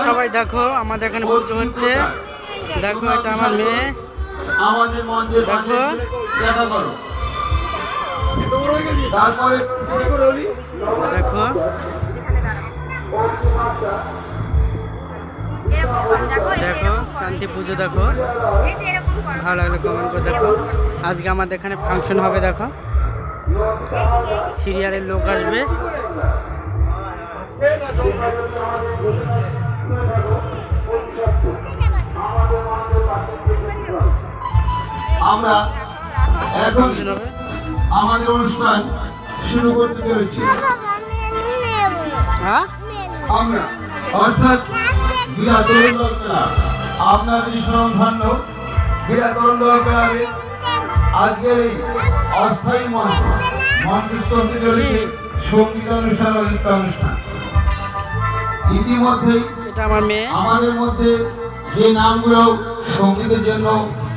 সবাই দেখো আমাদের এখানে পুজো হচ্ছে। দেখো এটা আমার মেয়ে, দেখো দেখো দেখো শান্তি পুজো দেখো। ভালো লাগলে কমেন্ট করে দেখো। আজকে আমাদের এখানে ফাংশন হবে, দেখো সিরিয়ালের লোক আসবে। আমরা এখন আমাদের অনুষ্ঠান শুরু করতে চলেছি। হ্যাঁ আমরা অর্থাৎ ক্রীড়া তরুণ দলরা আপনাদের স্মরণধন্য ক্রীড়া তরুণ দলরা আজকের এই অস্থায়ী মঞ্চস্থ হতে চলেছে সঙ্গীত অনুষ্ঠান ও নৃত্য অনুষ্ঠান। ইতিমধ্যেই এটা আমার মেয়ে। আমাদের মধ্যে যে নামগুলো সঙ্গীতের জন্য